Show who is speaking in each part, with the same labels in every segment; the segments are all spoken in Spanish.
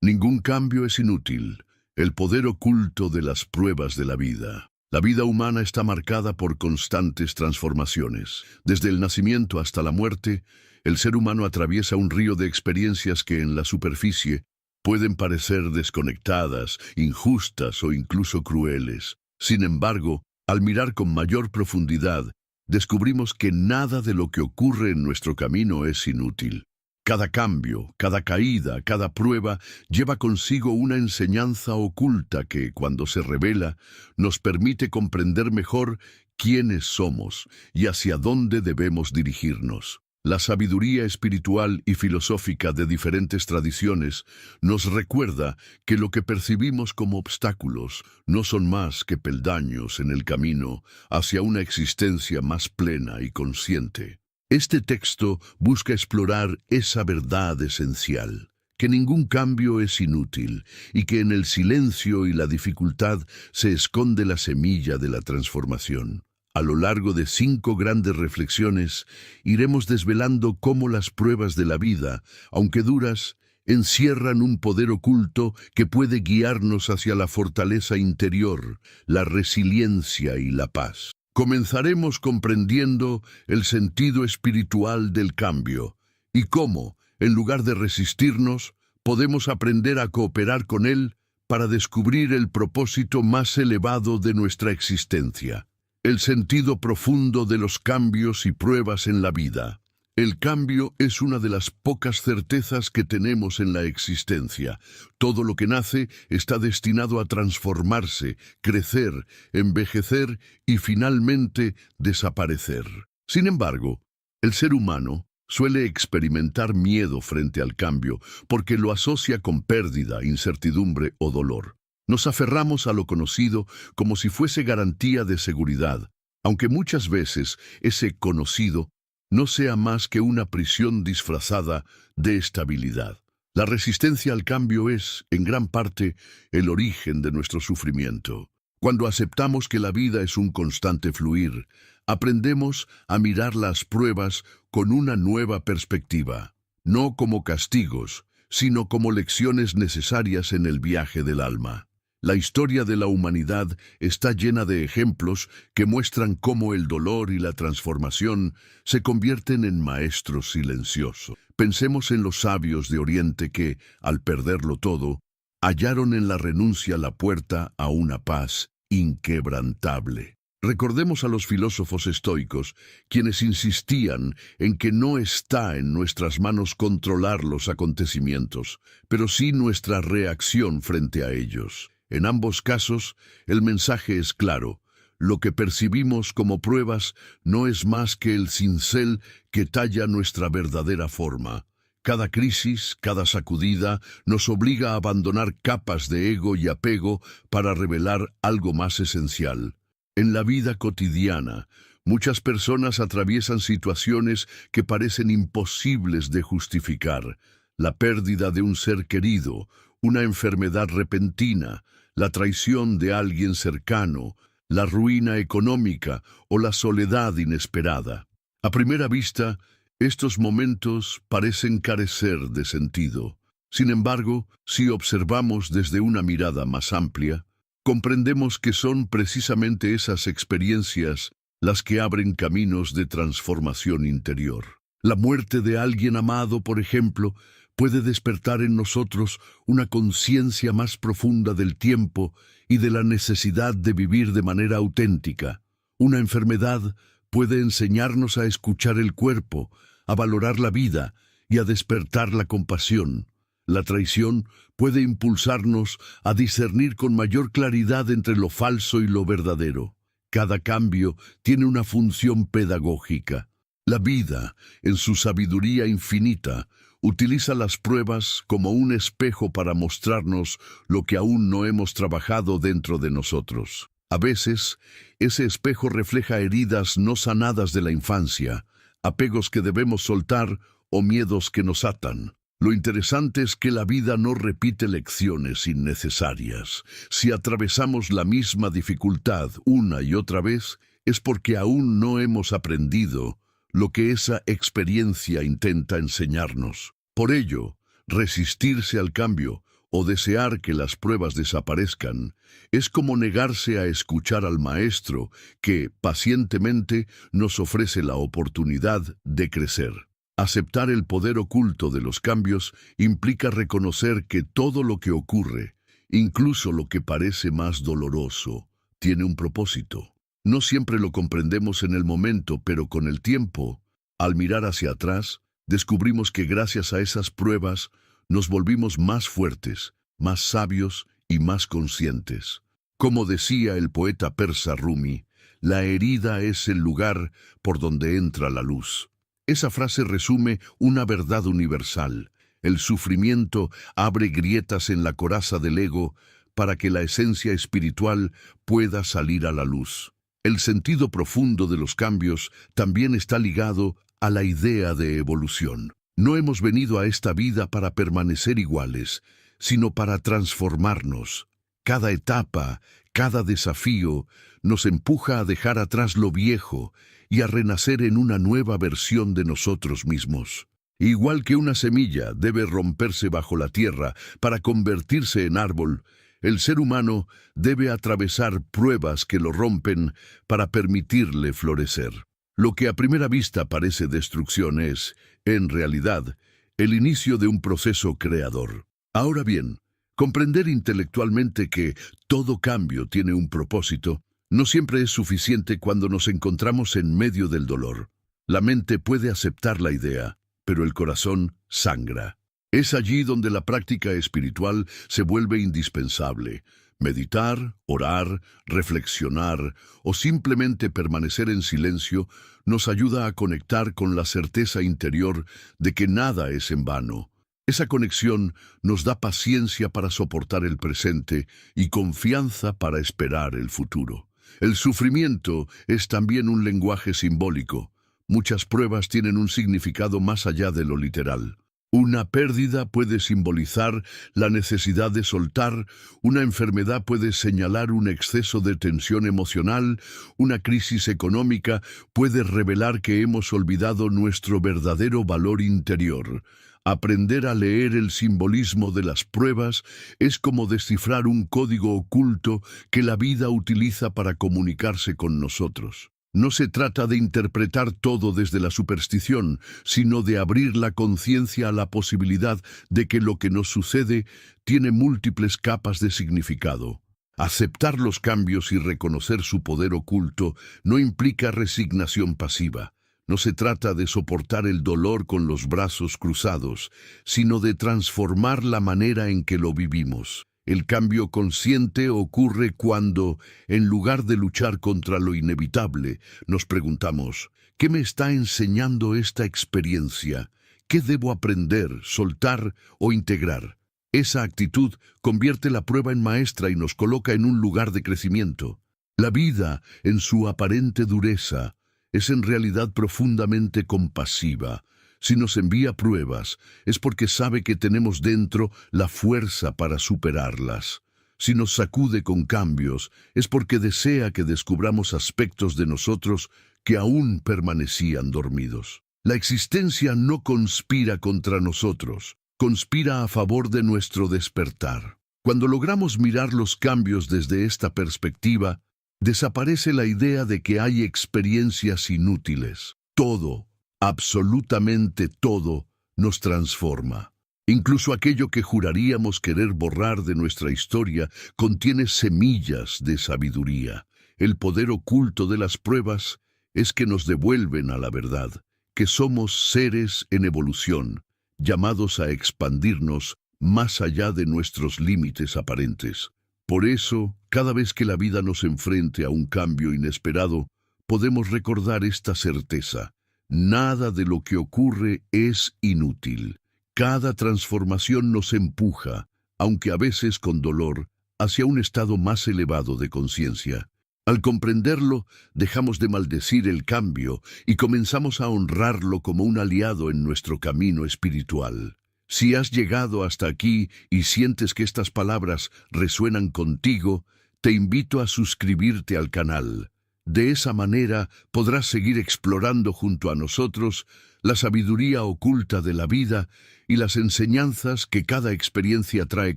Speaker 1: Ningún cambio es inútil. El poder oculto de las pruebas de la vida. La vida humana está marcada por constantes transformaciones. Desde el nacimiento hasta la muerte, el ser humano atraviesa un río de experiencias que en la superficie pueden parecer desconectadas, injustas o incluso crueles. Sin embargo, al mirar con mayor profundidad, descubrimos que nada de lo que ocurre en nuestro camino es inútil. Cada cambio, cada caída, cada prueba lleva consigo una enseñanza oculta que, cuando se revela, nos permite comprender mejor quiénes somos y hacia dónde debemos dirigirnos. La sabiduría espiritual y filosófica de diferentes tradiciones nos recuerda que lo que percibimos como obstáculos no son más que peldaños en el camino hacia una existencia más plena y consciente. Este texto busca explorar esa verdad esencial, que ningún cambio es inútil y que en el silencio y la dificultad se esconde la semilla de la transformación. A lo largo de 5 grandes reflexiones, iremos desvelando cómo las pruebas de la vida, aunque duras, encierran un poder oculto que puede guiarnos hacia la fortaleza interior, la resiliencia y la paz. Comenzaremos comprendiendo el sentido espiritual del cambio y cómo, en lugar de resistirnos, podemos aprender a cooperar con él para descubrir el propósito más elevado de nuestra existencia. El sentido profundo de los cambios y pruebas en la vida. El cambio es una de las pocas certezas que tenemos en la existencia. Todo lo que nace está destinado a transformarse, crecer, envejecer y finalmente desaparecer. Sin embargo, el ser humano suele experimentar miedo frente al cambio porque lo asocia con pérdida, incertidumbre o dolor. Nos aferramos a lo conocido como si fuese garantía de seguridad, aunque muchas veces ese conocido no sea más que una prisión disfrazada de estabilidad. La resistencia al cambio es, en gran parte, el origen de nuestro sufrimiento. Cuando aceptamos que la vida es un constante fluir, aprendemos a mirar las pruebas con una nueva perspectiva, no como castigos, sino como lecciones necesarias en el viaje del alma. La historia de la humanidad está llena de ejemplos que muestran cómo el dolor y la transformación se convierten en maestros silenciosos. Pensemos en los sabios de Oriente que, al perderlo todo, hallaron en la renuncia la puerta a una paz inquebrantable. Recordemos a los filósofos estoicos, quienes insistían en que no está en nuestras manos controlar los acontecimientos, pero sí nuestra reacción frente a ellos. En ambos casos, el mensaje es claro. Lo que percibimos como pruebas no es más que el cincel que talla nuestra verdadera forma. Cada crisis, cada sacudida, nos obliga a abandonar capas de ego y apego para revelar algo más esencial. En la vida cotidiana, muchas personas atraviesan situaciones que parecen imposibles de justificar. La pérdida de un ser querido, una enfermedad repentina, la traición de alguien cercano, la ruina económica o la soledad inesperada. A primera vista, estos momentos parecen carecer de sentido. Sin embargo, si observamos desde una mirada más amplia, comprendemos que son precisamente esas experiencias las que abren caminos de transformación interior. La muerte de alguien amado, por ejemplo, puede despertar en nosotros una conciencia más profunda del tiempo y de la necesidad de vivir de manera auténtica. Una enfermedad puede enseñarnos a escuchar el cuerpo, a valorar la vida y a despertar la compasión. La traición puede impulsarnos a discernir con mayor claridad entre lo falso y lo verdadero. Cada cambio tiene una función pedagógica. La vida, en su sabiduría infinita, utiliza las pruebas como un espejo para mostrarnos lo que aún no hemos trabajado dentro de nosotros. A veces, ese espejo refleja heridas no sanadas de la infancia, apegos que debemos soltar o miedos que nos atan. Lo interesante es que la vida no repite lecciones innecesarias. Si atravesamos la misma dificultad una y otra vez, es porque aún no hemos aprendido lo que esa experiencia intenta enseñarnos. Por ello, resistirse al cambio o desear que las pruebas desaparezcan es como negarse a escuchar al Maestro que, pacientemente, nos ofrece la oportunidad de crecer. Aceptar el poder oculto de los cambios implica reconocer que todo lo que ocurre, incluso lo que parece más doloroso, tiene un propósito. No siempre lo comprendemos en el momento, pero con el tiempo, al mirar hacia atrás, descubrimos que gracias a esas pruebas nos volvimos más fuertes, más sabios y más conscientes. Como decía el poeta persa Rumi, la herida es el lugar por donde entra la luz. Esa frase resume una verdad universal. El sufrimiento abre grietas en la coraza del ego para que la esencia espiritual pueda salir a la luz. El sentido profundo de los cambios también está ligado a la idea de evolución. No hemos venido a esta vida para permanecer iguales, sino para transformarnos. Cada etapa, cada desafío, nos empuja a dejar atrás lo viejo y a renacer en una nueva versión de nosotros mismos. Igual que una semilla debe romperse bajo la tierra para convertirse en árbol, el ser humano debe atravesar pruebas que lo rompen para permitirle florecer. Lo que a primera vista parece destrucción es, en realidad, el inicio de un proceso creador. Ahora bien, comprender intelectualmente que todo cambio tiene un propósito no siempre es suficiente cuando nos encontramos en medio del dolor. La mente puede aceptar la idea, pero el corazón sangra. Es allí donde la práctica espiritual se vuelve indispensable. Meditar, orar, reflexionar o simplemente permanecer en silencio nos ayuda a conectar con la certeza interior de que nada es en vano. Esa conexión nos da paciencia para soportar el presente y confianza para esperar el futuro. El sufrimiento es también un lenguaje simbólico. Muchas pruebas tienen un significado más allá de lo literal. Una pérdida puede simbolizar la necesidad de soltar, una enfermedad puede señalar un exceso de tensión emocional, una crisis económica puede revelar que hemos olvidado nuestro verdadero valor interior. Aprender a leer el simbolismo de las pruebas es como descifrar un código oculto que la vida utiliza para comunicarse con nosotros. No se trata de interpretar todo desde la superstición, sino de abrir la conciencia a la posibilidad de que lo que nos sucede tiene múltiples capas de significado. Aceptar los cambios y reconocer su poder oculto no implica resignación pasiva. No se trata de soportar el dolor con los brazos cruzados, sino de transformar la manera en que lo vivimos. El cambio consciente ocurre cuando, en lugar de luchar contra lo inevitable, nos preguntamos, ¿qué me está enseñando esta experiencia? ¿Qué debo aprender, soltar o integrar? Esa actitud convierte la prueba en maestra y nos coloca en un lugar de crecimiento. La vida, en su aparente dureza, es en realidad profundamente compasiva. Si nos envía pruebas, es porque sabe que tenemos dentro la fuerza para superarlas. Si nos sacude con cambios, es porque desea que descubramos aspectos de nosotros que aún permanecían dormidos. La existencia no conspira contra nosotros, conspira a favor de nuestro despertar. Cuando logramos mirar los cambios desde esta perspectiva, desaparece la idea de que hay experiencias inútiles. Todo, absolutamente todo, nos transforma. Incluso aquello que juraríamos querer borrar de nuestra historia contiene semillas de sabiduría. El poder oculto de las pruebas es que nos devuelven a la verdad, que somos seres en evolución, llamados a expandirnos más allá de nuestros límites aparentes. Por eso, cada vez que la vida nos enfrente a un cambio inesperado, podemos recordar esta certeza. Nada de lo que ocurre es inútil. Cada transformación nos empuja, aunque a veces con dolor, hacia un estado más elevado de conciencia. Al comprenderlo, dejamos de maldecir el cambio y comenzamos a honrarlo como un aliado en nuestro camino espiritual. Si has llegado hasta aquí y sientes que estas palabras resuenan contigo, te invito a suscribirte al canal. De esa manera podrás seguir explorando junto a nosotros la sabiduría oculta de la vida y las enseñanzas que cada experiencia trae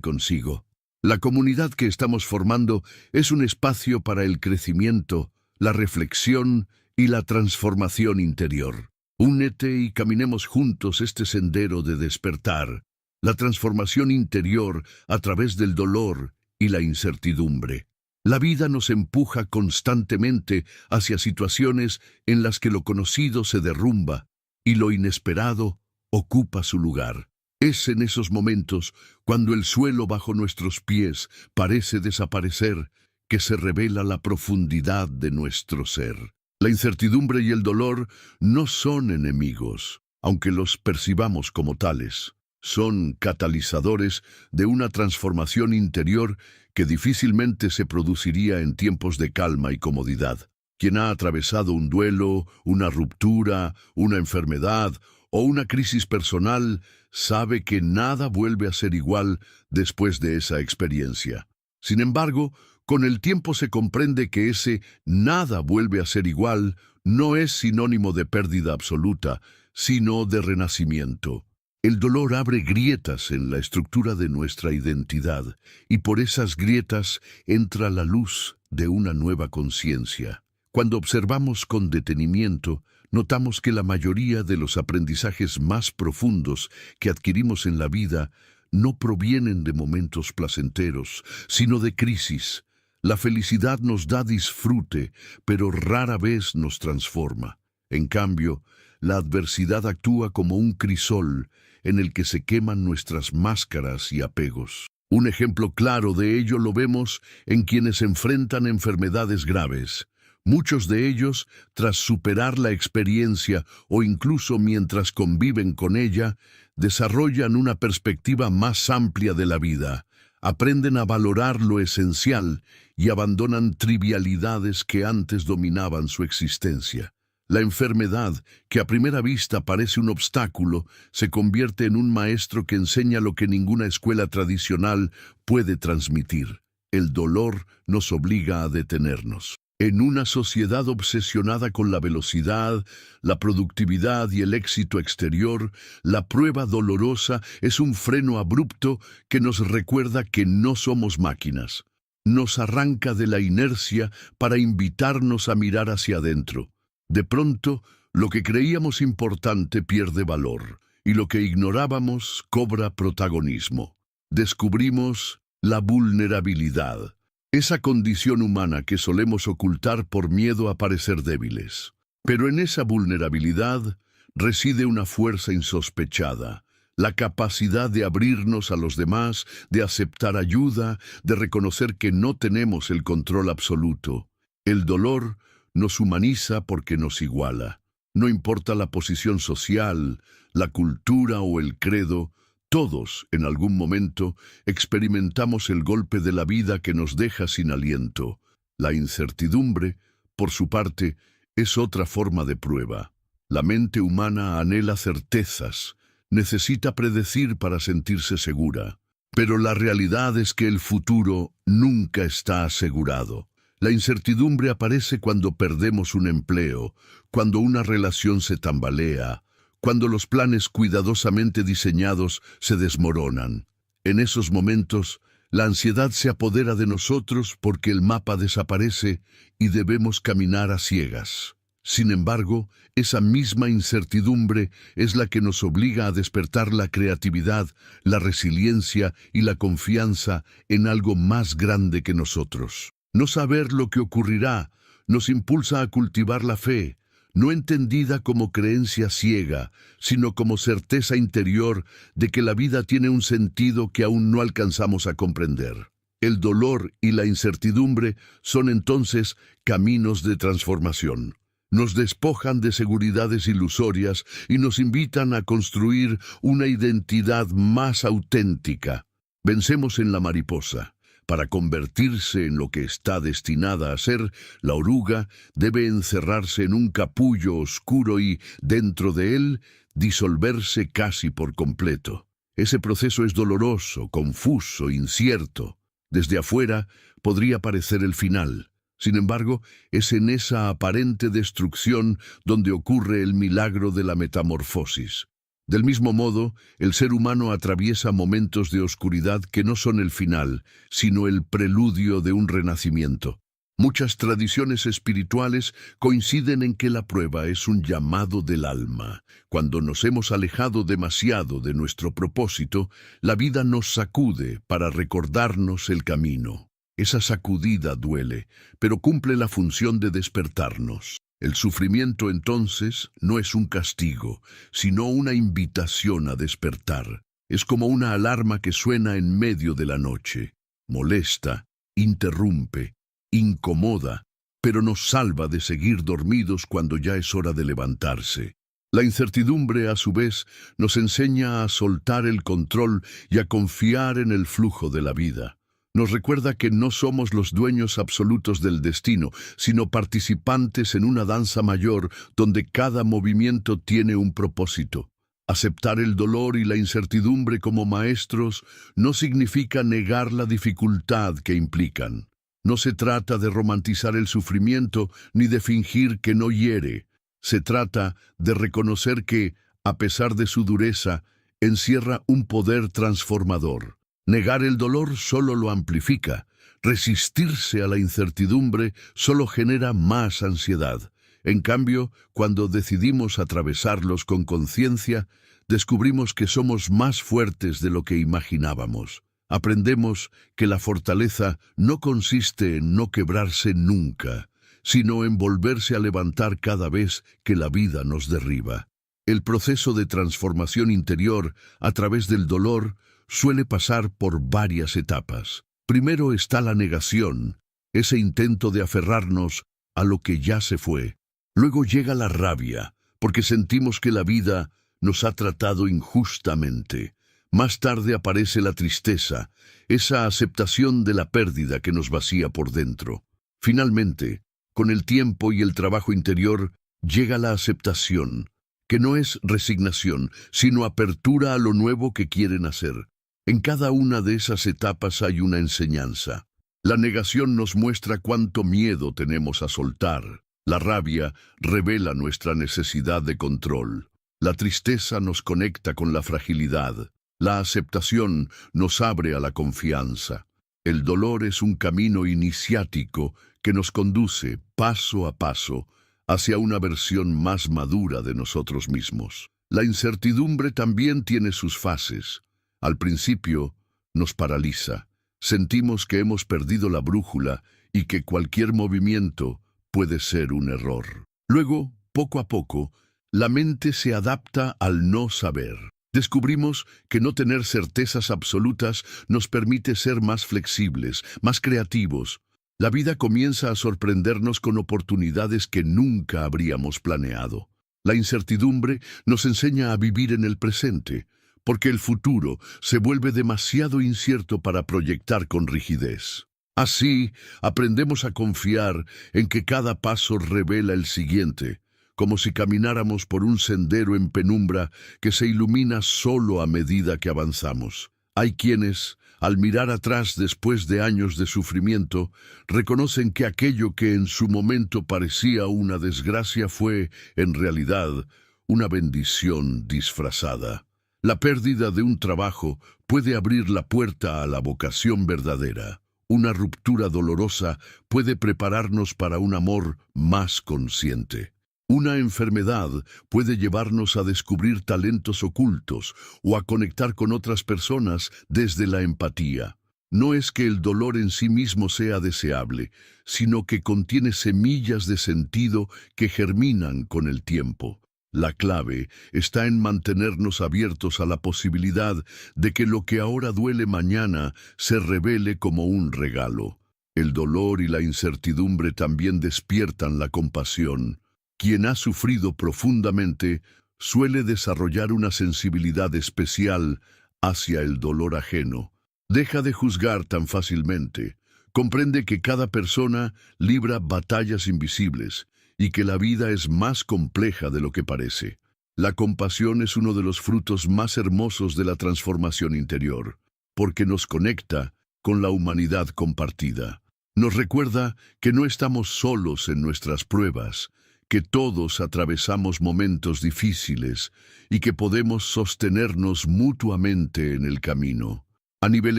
Speaker 1: consigo. La comunidad que estamos formando es un espacio para el crecimiento, la reflexión y la transformación interior. Únete y caminemos juntos este sendero de despertar, la transformación interior a través del dolor y la incertidumbre. La vida nos empuja constantemente hacia situaciones en las que lo conocido se derrumba y lo inesperado ocupa su lugar. Es en esos momentos, cuando el suelo bajo nuestros pies parece desaparecer, que se revela la profundidad de nuestro ser. La incertidumbre y el dolor no son enemigos, aunque los percibamos como tales. Son catalizadores de una transformación interior que difícilmente se produciría en tiempos de calma y comodidad. Quien ha atravesado un duelo, una ruptura, una enfermedad o una crisis personal sabe que nada vuelve a ser igual después de esa experiencia. Sin embargo, con el tiempo se comprende que ese nada vuelve a ser igual no es sinónimo de pérdida absoluta, sino de renacimiento. El dolor abre grietas en la estructura de nuestra identidad, y por esas grietas entra la luz de una nueva conciencia. Cuando observamos con detenimiento, notamos que la mayoría de los aprendizajes más profundos que adquirimos en la vida no provienen de momentos placenteros, sino de crisis. La felicidad nos da disfrute, pero rara vez nos transforma. En cambio, la adversidad actúa como un crisol en el que se queman nuestras máscaras y apegos. Un ejemplo claro de ello lo vemos en quienes enfrentan enfermedades graves. Muchos de ellos, tras superar la experiencia o incluso mientras conviven con ella, desarrollan una perspectiva más amplia de la vida. Aprenden a valorar lo esencial y abandonan trivialidades que antes dominaban su existencia. La enfermedad, que a primera vista parece un obstáculo, se convierte en un maestro que enseña lo que ninguna escuela tradicional puede transmitir. El dolor nos obliga a detenernos. En una sociedad obsesionada con la velocidad, la productividad y el éxito exterior, la prueba dolorosa es un freno abrupto que nos recuerda que no somos máquinas. Nos arranca de la inercia para invitarnos a mirar hacia adentro. De pronto, lo que creíamos importante pierde valor, y lo que ignorábamos cobra protagonismo. Descubrimos la vulnerabilidad. Esa condición humana que solemos ocultar por miedo a parecer débiles. Pero en esa vulnerabilidad reside una fuerza insospechada, la capacidad de abrirnos a los demás, de aceptar ayuda, de reconocer que no tenemos el control absoluto. El dolor nos humaniza porque nos iguala. No importa la posición social, la cultura o el credo, todos, en algún momento, experimentamos el golpe de la vida que nos deja sin aliento. La incertidumbre, por su parte, es otra forma de prueba. La mente humana anhela certezas, necesita predecir para sentirse segura. Pero la realidad es que el futuro nunca está asegurado. La incertidumbre aparece cuando perdemos un empleo, cuando una relación se tambalea, cuando los planes cuidadosamente diseñados se desmoronan. En esos momentos, la ansiedad se apodera de nosotros porque el mapa desaparece y debemos caminar a ciegas. Sin embargo, esa misma incertidumbre es la que nos obliga a despertar la creatividad, la resiliencia y la confianza en algo más grande que nosotros. No saber lo que ocurrirá nos impulsa a cultivar la fe, no entendida como creencia ciega, sino como certeza interior de que la vida tiene un sentido que aún no alcanzamos a comprender. El dolor y la incertidumbre son entonces caminos de transformación. Nos despojan de seguridades ilusorias y nos invitan a construir una identidad más auténtica. Pensemos en la mariposa. Para convertirse en lo que está destinada a ser, la oruga debe encerrarse en un capullo oscuro y, dentro de él, disolverse casi por completo. Ese proceso es doloroso, confuso, incierto. Desde afuera podría parecer el final. Sin embargo, es en esa aparente destrucción donde ocurre el milagro de la metamorfosis. Del mismo modo, el ser humano atraviesa momentos de oscuridad que no son el final, sino el preludio de un renacimiento. Muchas tradiciones espirituales coinciden en que la prueba es un llamado del alma. Cuando nos hemos alejado demasiado de nuestro propósito, la vida nos sacude para recordarnos el camino. Esa sacudida duele, pero cumple la función de despertarnos. El sufrimiento entonces no es un castigo, sino una invitación a despertar. Es como una alarma que suena en medio de la noche. Molesta, interrumpe, incomoda, pero nos salva de seguir dormidos cuando ya es hora de levantarse. La incertidumbre, a su vez, nos enseña a soltar el control y a confiar en el flujo de la vida. Nos recuerda que no somos los dueños absolutos del destino, sino participantes en una danza mayor donde cada movimiento tiene un propósito. Aceptar el dolor y la incertidumbre como maestros no significa negar la dificultad que implican. No se trata de romantizar el sufrimiento ni de fingir que no hiere. Se trata de reconocer que, a pesar de su dureza, encierra un poder transformador. Negar el dolor solo lo amplifica. Resistirse a la incertidumbre solo genera más ansiedad. En cambio, cuando decidimos atravesarlos con conciencia, descubrimos que somos más fuertes de lo que imaginábamos. Aprendemos que la fortaleza no consiste en no quebrarse nunca, sino en volverse a levantar cada vez que la vida nos derriba. El proceso de transformación interior a través del dolor suele pasar por varias etapas. Primero está la negación, ese intento de aferrarnos a lo que ya se fue. Luego llega la rabia, porque sentimos que la vida nos ha tratado injustamente. Más tarde aparece la tristeza, esa aceptación de la pérdida que nos vacía por dentro. Finalmente, con el tiempo y el trabajo interior, llega la aceptación, que no es resignación, sino apertura a lo nuevo que quieren hacer. En cada una de esas etapas hay una enseñanza. La negación nos muestra cuánto miedo tenemos a soltar. La rabia revela nuestra necesidad de control. La tristeza nos conecta con la fragilidad. La aceptación nos abre a la confianza. El dolor es un camino iniciático que nos conduce, paso a paso, hacia una versión más madura de nosotros mismos. La incertidumbre también tiene sus fases. Al principio, nos paraliza. Sentimos que hemos perdido la brújula y que cualquier movimiento puede ser un error. Luego, poco a poco, la mente se adapta al no saber. Descubrimos que no tener certezas absolutas nos permite ser más flexibles, más creativos. La vida comienza a sorprendernos con oportunidades que nunca habríamos planeado. La incertidumbre nos enseña a vivir en el presente, porque el futuro se vuelve demasiado incierto para proyectar con rigidez. Así, aprendemos a confiar en que cada paso revela el siguiente, como si camináramos por un sendero en penumbra que se ilumina solo a medida que avanzamos. Hay quienes, al mirar atrás después de años de sufrimiento, reconocen que aquello que en su momento parecía una desgracia fue, en realidad, una bendición disfrazada. La pérdida de un trabajo puede abrir la puerta a la vocación verdadera. Una ruptura dolorosa puede prepararnos para un amor más consciente. Una enfermedad puede llevarnos a descubrir talentos ocultos o a conectar con otras personas desde la empatía. No es que el dolor en sí mismo sea deseable, sino que contiene semillas de sentido que germinan con el tiempo. La clave está en mantenernos abiertos a la posibilidad de que lo que ahora duele mañana se revele como un regalo. El dolor y la incertidumbre también despiertan la compasión. Quien ha sufrido profundamente suele desarrollar una sensibilidad especial hacia el dolor ajeno. Deja de juzgar tan fácilmente. Comprende que cada persona libra batallas invisibles y que la vida es más compleja de lo que parece. La compasión es uno de los frutos más hermosos de la transformación interior, porque nos conecta con la humanidad compartida. Nos recuerda que no estamos solos en nuestras pruebas, que todos atravesamos momentos difíciles y que podemos sostenernos mutuamente en el camino. A nivel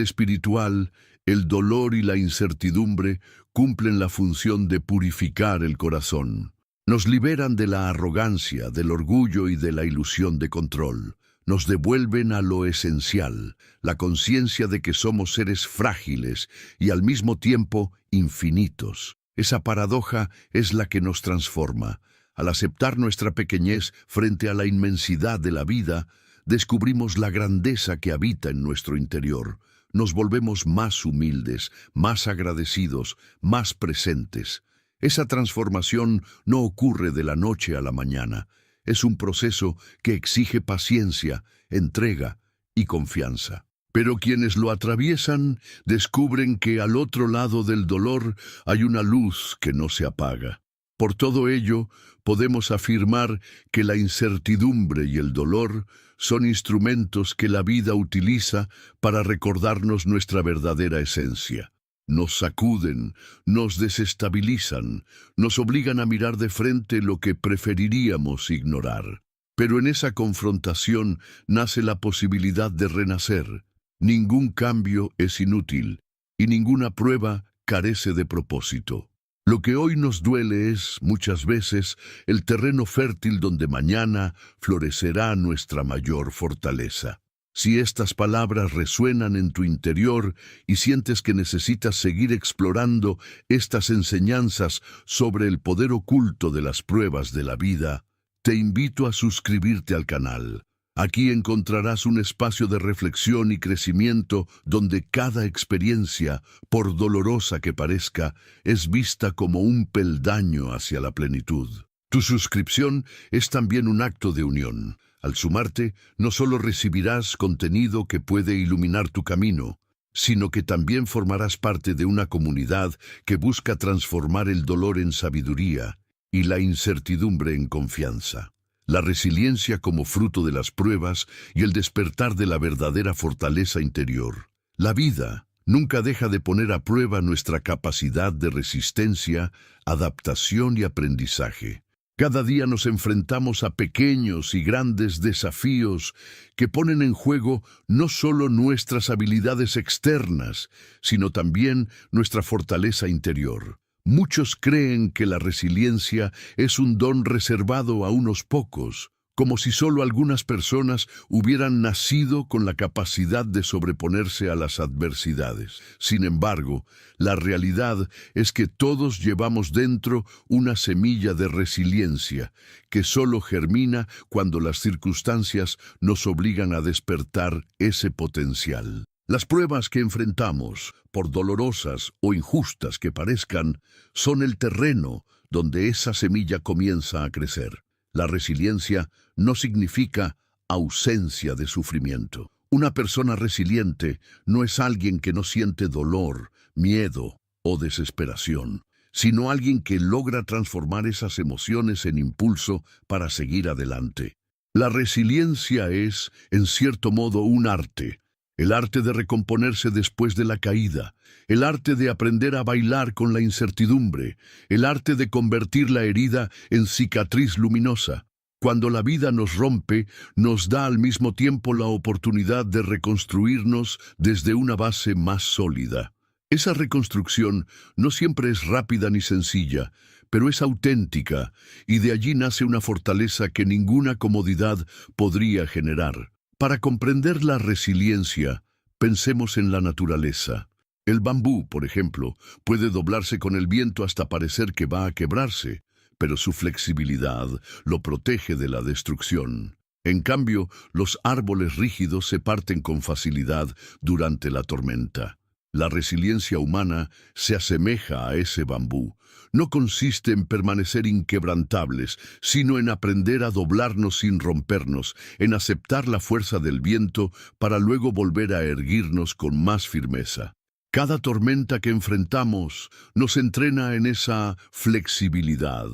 Speaker 1: espiritual, el dolor y la incertidumbre cumplen la función de purificar el corazón. Nos liberan de la arrogancia, del orgullo y de la ilusión de control. Nos devuelven a lo esencial, la conciencia de que somos seres frágiles y al mismo tiempo infinitos. Esa paradoja es la que nos transforma. Al aceptar nuestra pequeñez frente a la inmensidad de la vida, descubrimos la grandeza que habita en nuestro interior. Nos volvemos más humildes, más agradecidos, más presentes. Esa transformación no ocurre de la noche a la mañana. Es un proceso que exige paciencia, entrega y confianza. Pero quienes lo atraviesan descubren que al otro lado del dolor hay una luz que no se apaga. Por todo ello, podemos afirmar que la incertidumbre y el dolor son instrumentos que la vida utiliza para recordarnos nuestra verdadera esencia. Nos sacuden, nos desestabilizan, nos obligan a mirar de frente lo que preferiríamos ignorar. Pero en esa confrontación nace la posibilidad de renacer. Ningún cambio es inútil y ninguna prueba carece de propósito. Lo que hoy nos duele es, muchas veces, el terreno fértil donde mañana florecerá nuestra mayor fortaleza. Si estas palabras resuenan en tu interior y sientes que necesitas seguir explorando estas enseñanzas sobre el poder oculto de las pruebas de la vida, te invito a suscribirte al canal. Aquí encontrarás un espacio de reflexión y crecimiento donde cada experiencia, por dolorosa que parezca, es vista como un peldaño hacia la plenitud. Tu suscripción es también un acto de unión. Al sumarte, no solo recibirás contenido que puede iluminar tu camino, sino que también formarás parte de una comunidad que busca transformar el dolor en sabiduría y la incertidumbre en confianza. La resiliencia como fruto de las pruebas y el despertar de la verdadera fortaleza interior. La vida nunca deja de poner a prueba nuestra capacidad de resistencia, adaptación y aprendizaje. Cada día nos enfrentamos a pequeños y grandes desafíos que ponen en juego no solo nuestras habilidades externas, sino también nuestra fortaleza interior. Muchos creen que la resiliencia es un don reservado a unos pocos, como si solo algunas personas hubieran nacido con la capacidad de sobreponerse a las adversidades. Sin embargo, la realidad es que todos llevamos dentro una semilla de resiliencia, que solo germina cuando las circunstancias nos obligan a despertar ese potencial. Las pruebas que enfrentamos, por dolorosas o injustas que parezcan, son el terreno donde esa semilla comienza a crecer. La resiliencia no significa ausencia de sufrimiento. Una persona resiliente no es alguien que no siente dolor, miedo o desesperación, sino alguien que logra transformar esas emociones en impulso para seguir adelante. La resiliencia es, en cierto modo, un arte. El arte de recomponerse después de la caída, el arte de aprender a bailar con la incertidumbre, el arte de convertir la herida en cicatriz luminosa. Cuando la vida nos rompe, nos da al mismo tiempo la oportunidad de reconstruirnos desde una base más sólida. Esa reconstrucción no siempre es rápida ni sencilla, pero es auténtica, y de allí nace una fortaleza que ninguna comodidad podría generar. Para comprender la resiliencia, pensemos en la naturaleza. El bambú, por ejemplo, puede doblarse con el viento hasta parecer que va a quebrarse, pero su flexibilidad lo protege de la destrucción. En cambio, los árboles rígidos se parten con facilidad durante la tormenta. La resiliencia humana se asemeja a ese bambú. No consiste en permanecer inquebrantables, sino en aprender a doblarnos sin rompernos, en aceptar la fuerza del viento para luego volver a erguirnos con más firmeza. Cada tormenta que enfrentamos nos entrena en esa flexibilidad,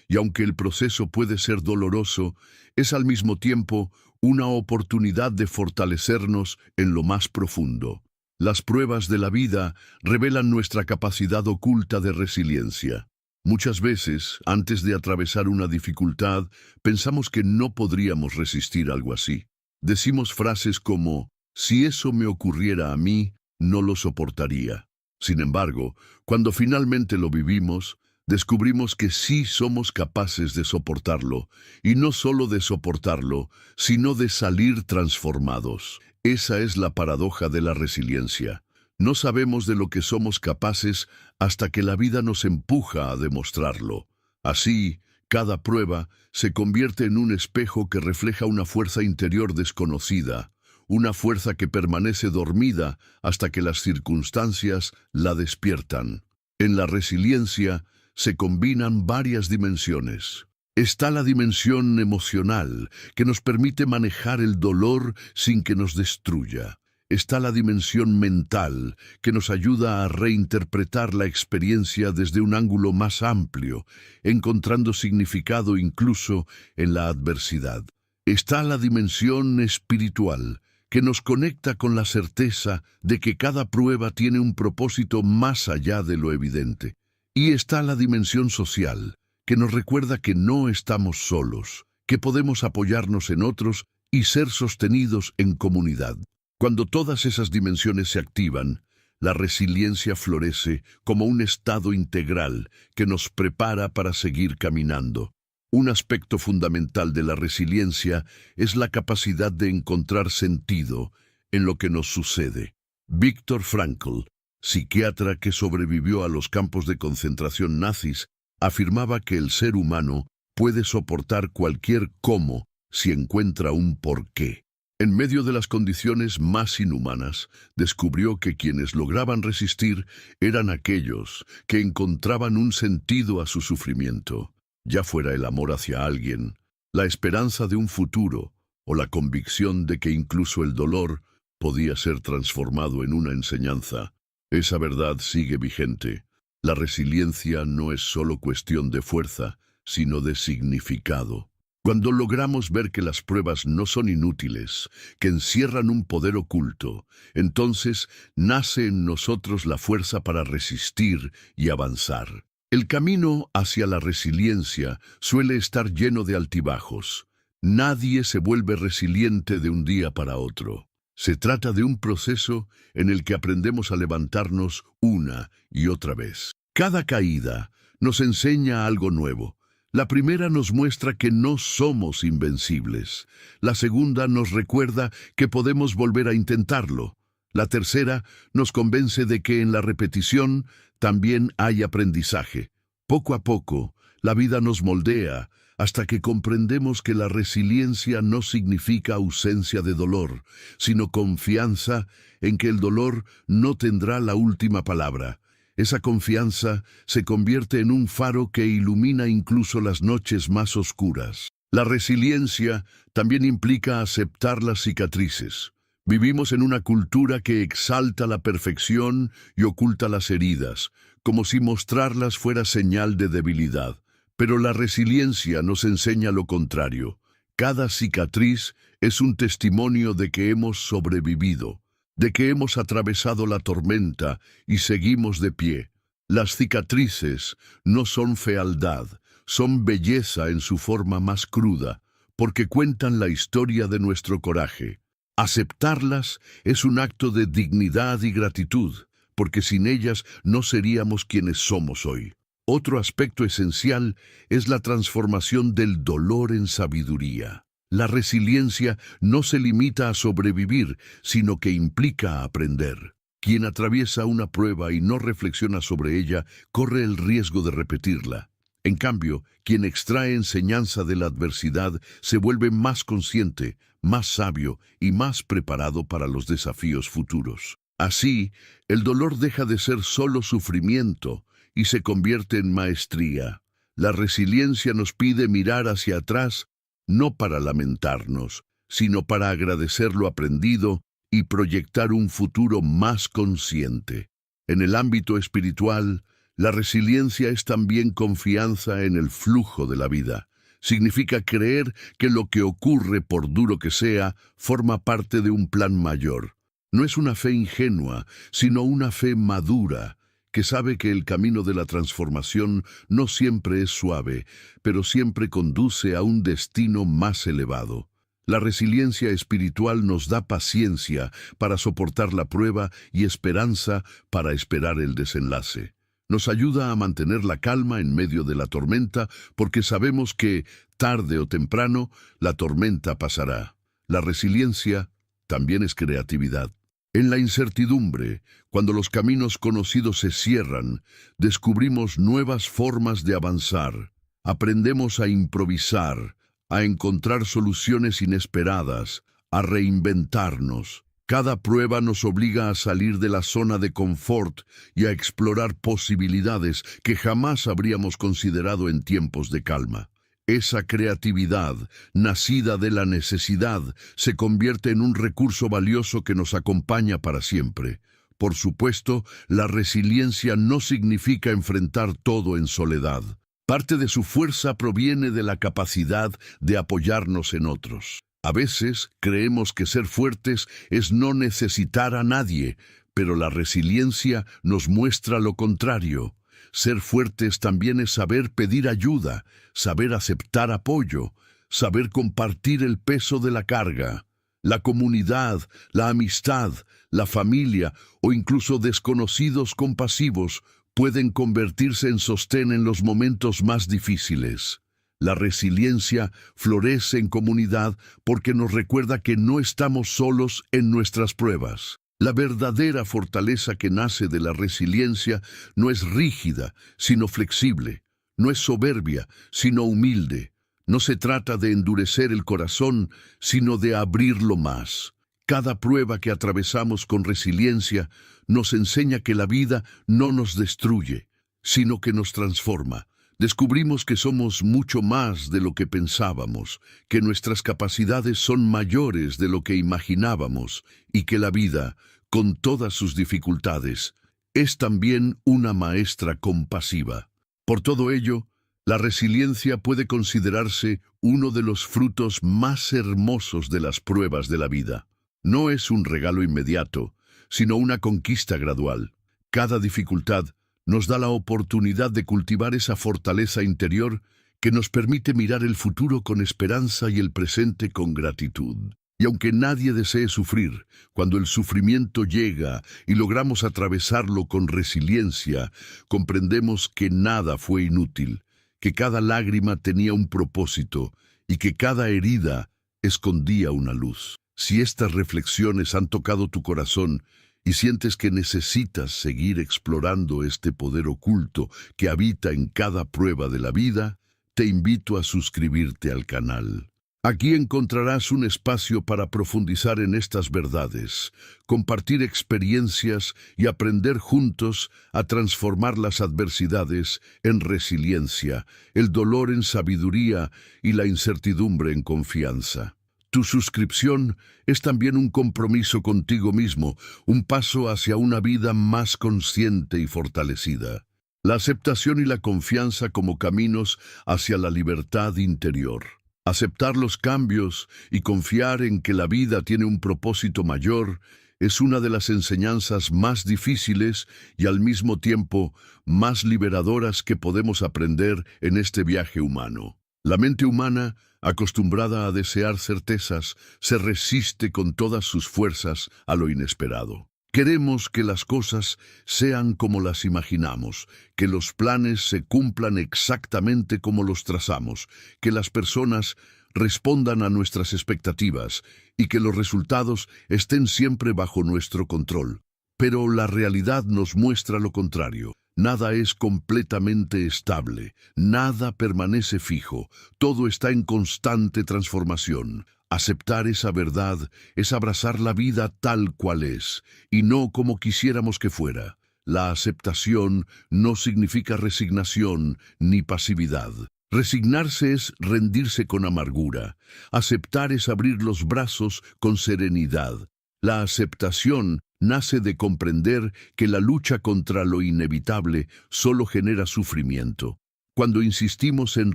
Speaker 1: y aunque el proceso puede ser doloroso, es al mismo tiempo una oportunidad de fortalecernos en lo más profundo. Las pruebas de la vida revelan nuestra capacidad oculta de resiliencia. Muchas veces, antes de atravesar una dificultad, pensamos que no podríamos resistir algo así. Decimos frases como, si eso me ocurriera a mí, no lo soportaría. Sin embargo, cuando finalmente lo vivimos, descubrimos que sí somos capaces de soportarlo, y no solo de soportarlo, sino de salir transformados. Esa es la paradoja de la resiliencia. No sabemos de lo que somos capaces hasta que la vida nos empuja a demostrarlo. Así, cada prueba se convierte en un espejo que refleja una fuerza interior desconocida, una fuerza que permanece dormida hasta que las circunstancias la despiertan. En la resiliencia se combinan varias dimensiones. Está la dimensión emocional, que nos permite manejar el dolor sin que nos destruya. Está la dimensión mental, que nos ayuda a reinterpretar la experiencia desde un ángulo más amplio, encontrando significado incluso en la adversidad. Está la dimensión espiritual, que nos conecta con la certeza de que cada prueba tiene un propósito más allá de lo evidente. Y está la dimensión social, que nos recuerda que no estamos solos, que podemos apoyarnos en otros y ser sostenidos en comunidad. Cuando todas esas dimensiones se activan, la resiliencia florece como un estado integral que nos prepara para seguir caminando. Un aspecto fundamental de la resiliencia es la capacidad de encontrar sentido en lo que nos sucede. Viktor Frankl, psiquiatra que sobrevivió a los campos de concentración nazis, afirmaba que el ser humano puede soportar cualquier cómo si encuentra un porqué. En medio de las condiciones más inhumanas, descubrió que quienes lograban resistir eran aquellos que encontraban un sentido a su sufrimiento, ya fuera el amor hacia alguien, la esperanza de un futuro o la convicción de que incluso el dolor podía ser transformado en una enseñanza. Esa verdad sigue vigente. La resiliencia no es solo cuestión de fuerza, sino de significado. Cuando logramos ver que las pruebas no son inútiles, que encierran un poder oculto, entonces nace en nosotros la fuerza para resistir y avanzar. El camino hacia la resiliencia suele estar lleno de altibajos. Nadie se vuelve resiliente de un día para otro. Se trata de un proceso en el que aprendemos a levantarnos una y otra vez. Cada caída nos enseña algo nuevo. La primera nos muestra que no somos invencibles. La segunda nos recuerda que podemos volver a intentarlo. La tercera nos convence de que en la repetición también hay aprendizaje. Poco a poco, la vida nos moldea hasta que comprendemos que la resiliencia no significa ausencia de dolor, sino confianza en que el dolor no tendrá la última palabra. Esa confianza se convierte en un faro que ilumina incluso las noches más oscuras. La resiliencia también implica aceptar las cicatrices. Vivimos en una cultura que exalta la perfección y oculta las heridas, como si mostrarlas fuera señal de debilidad. Pero la resiliencia nos enseña lo contrario. Cada cicatriz es un testimonio de que hemos sobrevivido, de que hemos atravesado la tormenta y seguimos de pie. Las cicatrices no son fealdad, son belleza en su forma más cruda, porque cuentan la historia de nuestro coraje. Aceptarlas es un acto de dignidad y gratitud, porque sin ellas no seríamos quienes somos hoy. Otro aspecto esencial es la transformación del dolor en sabiduría. La resiliencia no se limita a sobrevivir, sino que implica aprender. Quien atraviesa una prueba y no reflexiona sobre ella, corre el riesgo de repetirla. En cambio, quien extrae enseñanza de la adversidad se vuelve más consciente, más sabio y más preparado para los desafíos futuros. Así, el dolor deja de ser solo sufrimiento y se convierte en maestría. La resiliencia nos pide mirar hacia atrás, no para lamentarnos, sino para agradecer lo aprendido y proyectar un futuro más consciente. En el ámbito espiritual, la resiliencia es también confianza en el flujo de la vida. Significa creer que lo que ocurre, por duro que sea, forma parte de un plan mayor. No es una fe ingenua, sino una fe madura, que sabe que el camino de la transformación no siempre es suave, pero siempre conduce a un destino más elevado. La resiliencia espiritual nos da paciencia para soportar la prueba y esperanza para esperar el desenlace. Nos ayuda a mantener la calma en medio de la tormenta porque sabemos que, tarde o temprano, la tormenta pasará. La resiliencia también es creatividad. En la incertidumbre, cuando los caminos conocidos se cierran, descubrimos nuevas formas de avanzar. Aprendemos a improvisar, a encontrar soluciones inesperadas, a reinventarnos. Cada prueba nos obliga a salir de la zona de confort y a explorar posibilidades que jamás habríamos considerado en tiempos de calma. Esa creatividad, nacida de la necesidad, se convierte en un recurso valioso que nos acompaña para siempre. Por supuesto, la resiliencia no significa enfrentar todo en soledad. Parte de su fuerza proviene de la capacidad de apoyarnos en otros. A veces creemos que ser fuertes es no necesitar a nadie, pero la resiliencia nos muestra lo contrario. Ser fuertes también es saber pedir ayuda, saber aceptar apoyo, saber compartir el peso de la carga. La comunidad, la amistad, la familia o incluso desconocidos compasivos pueden convertirse en sostén en los momentos más difíciles. La resiliencia florece en comunidad porque nos recuerda que no estamos solos en nuestras pruebas. La verdadera fortaleza que nace de la resiliencia no es rígida, sino flexible. No es soberbia, sino humilde. No se trata de endurecer el corazón, sino de abrirlo más. Cada prueba que atravesamos con resiliencia nos enseña que la vida no nos destruye, sino que nos transforma. Descubrimos que somos mucho más de lo que pensábamos, que nuestras capacidades son mayores de lo que imaginábamos y que la vida, con todas sus dificultades, es también una maestra compasiva. Por todo ello, la resiliencia puede considerarse uno de los frutos más hermosos de las pruebas de la vida. No es un regalo inmediato, sino una conquista gradual. Cada dificultad nos da la oportunidad de cultivar esa fortaleza interior que nos permite mirar el futuro con esperanza y el presente con gratitud. Y aunque nadie desee sufrir, cuando el sufrimiento llega y logramos atravesarlo con resiliencia, comprendemos que nada fue inútil, que cada lágrima tenía un propósito y que cada herida escondía una luz. Si estas reflexiones han tocado tu corazón y sientes que necesitas seguir explorando este poder oculto que habita en cada prueba de la vida, te invito a suscribirte al canal. Aquí encontrarás un espacio para profundizar en estas verdades, compartir experiencias y aprender juntos a transformar las adversidades en resiliencia, el dolor en sabiduría y la incertidumbre en confianza. Tu suscripción es también un compromiso contigo mismo, un paso hacia una vida más consciente y fortalecida. La aceptación y la confianza como caminos hacia la libertad interior. Aceptar los cambios y confiar en que la vida tiene un propósito mayor es una de las enseñanzas más difíciles y al mismo tiempo más liberadoras que podemos aprender en este viaje humano. La mente humana, acostumbrada a desear certezas, se resiste con todas sus fuerzas a lo inesperado. Queremos que las cosas sean como las imaginamos, que los planes se cumplan exactamente como los trazamos, que las personas respondan a nuestras expectativas y que los resultados estén siempre bajo nuestro control. Pero la realidad nos muestra lo contrario. Nada es completamente estable, nada permanece fijo, todo está en constante transformación. Aceptar esa verdad es abrazar la vida tal cual es, y no como quisiéramos que fuera. La aceptación no significa resignación ni pasividad. Resignarse es rendirse con amargura. Aceptar es abrir los brazos con serenidad. La aceptación nace de comprender que la lucha contra lo inevitable solo genera sufrimiento. Cuando insistimos en